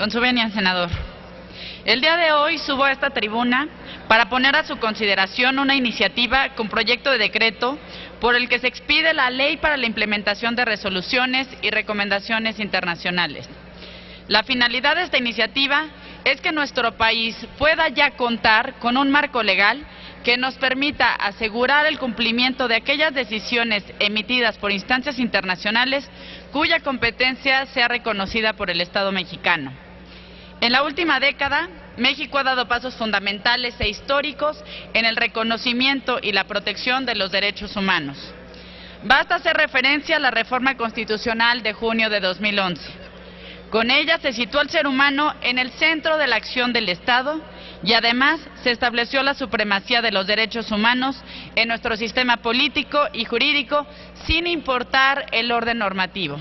Con su venia, senador. El día de hoy subo a esta tribuna para poner a su consideración una iniciativa con proyecto de decreto por el que se expide la Ley para la implementación de resoluciones y recomendaciones internacionales. La finalidad de esta iniciativa es que nuestro país pueda ya contar con un marco legal que nos permita asegurar el cumplimiento de aquellas decisiones emitidas por instancias internacionales cuya competencia sea reconocida por el Estado mexicano. En la última década, México ha dado pasos fundamentales e históricos en el reconocimiento y la protección de los derechos humanos. Basta hacer referencia a la reforma constitucional de junio de 2011. Con ella se situó al ser humano en el centro de la acción del Estado y además se estableció la supremacía de los derechos humanos en nuestro sistema político y jurídico sin importar el orden normativo.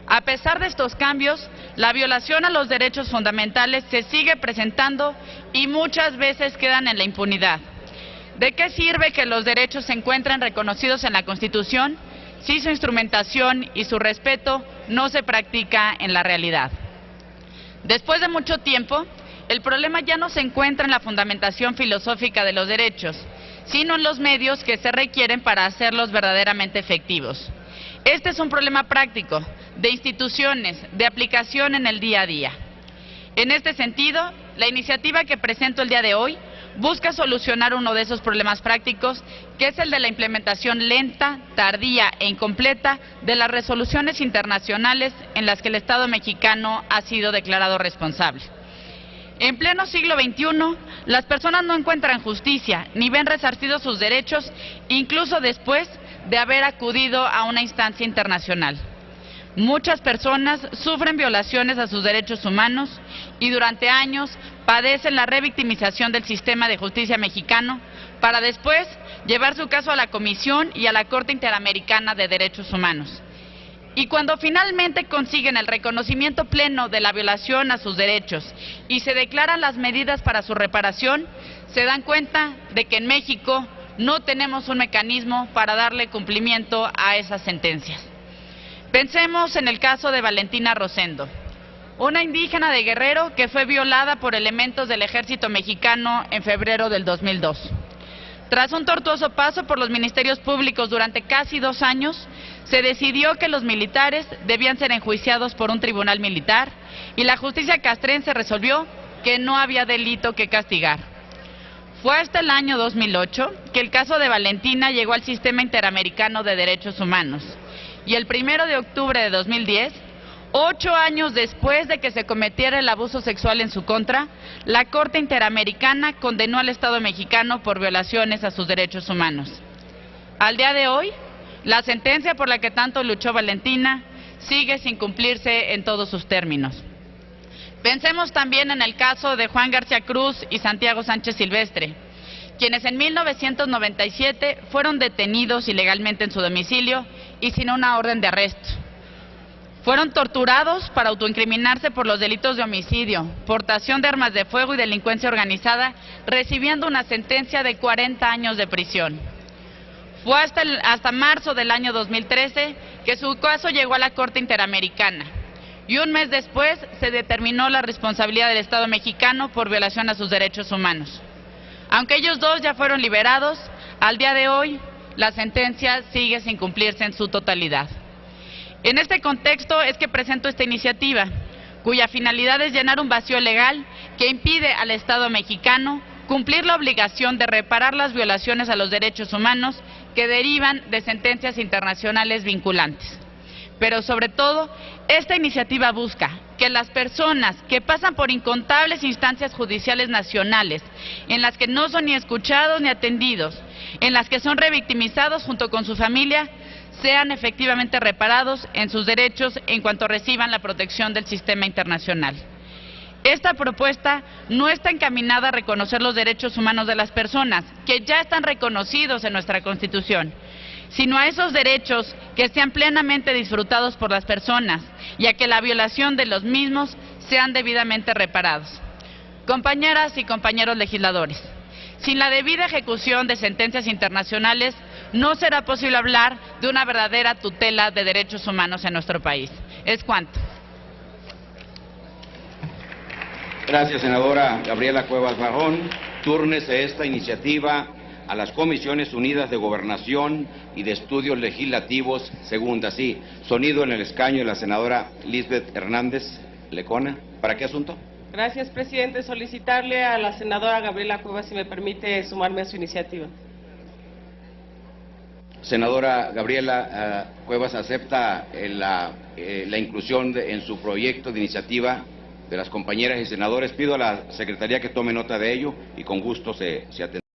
A pesar de estos cambios, la violación a los derechos fundamentales se sigue presentando y muchas veces quedan en la impunidad. ¿De qué sirve que los derechos se encuentren reconocidos en la Constitución si su instrumentación y su respeto no se practica en la realidad? Después de mucho tiempo, el problema ya no se encuentra en la fundamentación filosófica de los derechos, sino en los medios que se requieren para hacerlos verdaderamente efectivos. Este es un problema práctico, de instituciones, de aplicación en el día a día. En este sentido, la iniciativa que presento el día de hoy busca solucionar uno de esos problemas prácticos, que es el de la implementación lenta, tardía e incompleta de las resoluciones internacionales en las que el Estado mexicano ha sido declarado responsable. En pleno siglo XXI, las personas no encuentran justicia ni ven resarcidos sus derechos, incluso después de haber acudido a una instancia internacional. Muchas personas sufren violaciones a sus derechos humanos y durante años padecen la revictimización del sistema de justicia mexicano para después llevar su caso a la Comisión y a la Corte Interamericana de Derechos Humanos. Y cuando finalmente consiguen el reconocimiento pleno de la violación a sus derechos y se declaran las medidas para su reparación, se dan cuenta de que en México no tenemos un mecanismo para darle cumplimiento a esas sentencias. Pensemos en el caso de Valentina Rosendo, una indígena de Guerrero que fue violada por elementos del ejército mexicano en febrero del 2002. Tras un tortuoso paso por los ministerios públicos durante casi 2 años, se decidió que los militares debían ser enjuiciados por un tribunal militar y la justicia castrense resolvió que no había delito que castigar. Fue hasta el año 2008 que el caso de Valentina llegó al Sistema Interamericano de Derechos Humanos y el 1 de octubre de 2010, 8 años después de que se cometiera el abuso sexual en su contra, la Corte Interamericana condenó al Estado mexicano por violaciones a sus derechos humanos. Al día de hoy, la sentencia por la que tanto luchó Valentina sigue sin cumplirse en todos sus términos. Pensemos también en el caso de Juan García Cruz y Santiago Sánchez Silvestre, quienes en 1997 fueron detenidos ilegalmente en su domicilio y sin una orden de arresto. Fueron torturados para autoincriminarse por los delitos de homicidio, portación de armas de fuego y delincuencia organizada, recibiendo una sentencia de 40 años de prisión. Fue hasta marzo del año 2013 que su caso llegó a la Corte Interamericana y un mes después se determinó la responsabilidad del Estado mexicano por violación a sus derechos humanos. Aunque ellos dos ya fueron liberados, al día de hoy la sentencia sigue sin cumplirse en su totalidad. En este contexto es que presento esta iniciativa, cuya finalidad es llenar un vacío legal que impide al Estado mexicano cumplir la obligación de reparar las violaciones a los derechos humanos que derivan de sentencias internacionales vinculantes. Pero sobre todo, esta iniciativa busca que las personas que pasan por incontables instancias judiciales nacionales, en las que no son ni escuchados ni atendidos, en las que son revictimizados junto con su familia, sean efectivamente reparados en sus derechos en cuanto reciban la protección del sistema internacional. Esta propuesta no está encaminada a reconocer los derechos humanos de las personas, que ya están reconocidos en nuestra Constitución, sino a esos derechos que sean plenamente disfrutados por las personas y a que la violación de los mismos sean debidamente reparados. Compañeras y compañeros legisladores, sin la debida ejecución de sentencias internacionales, no será posible hablar de una verdadera tutela de derechos humanos en nuestro país. Es cuanto. Gracias, senadora Gabriela Cuevas Barrón. Túrnese esta iniciativa a las Comisiones Unidas de Gobernación y de Estudios Legislativos, segunda. Sí, sonido en el escaño de la senadora Lisbeth Hernández Lecona. ¿Para qué asunto? Gracias, presidente. Solicitarle a la senadora Gabriela Cuevas si me permite sumarme a su iniciativa. Senadora Gabriela Cuevas, ¿acepta la inclusión en su proyecto de iniciativa de las compañeras y senadores? Pido a la Secretaría que tome nota de ello y con gusto se atenderá.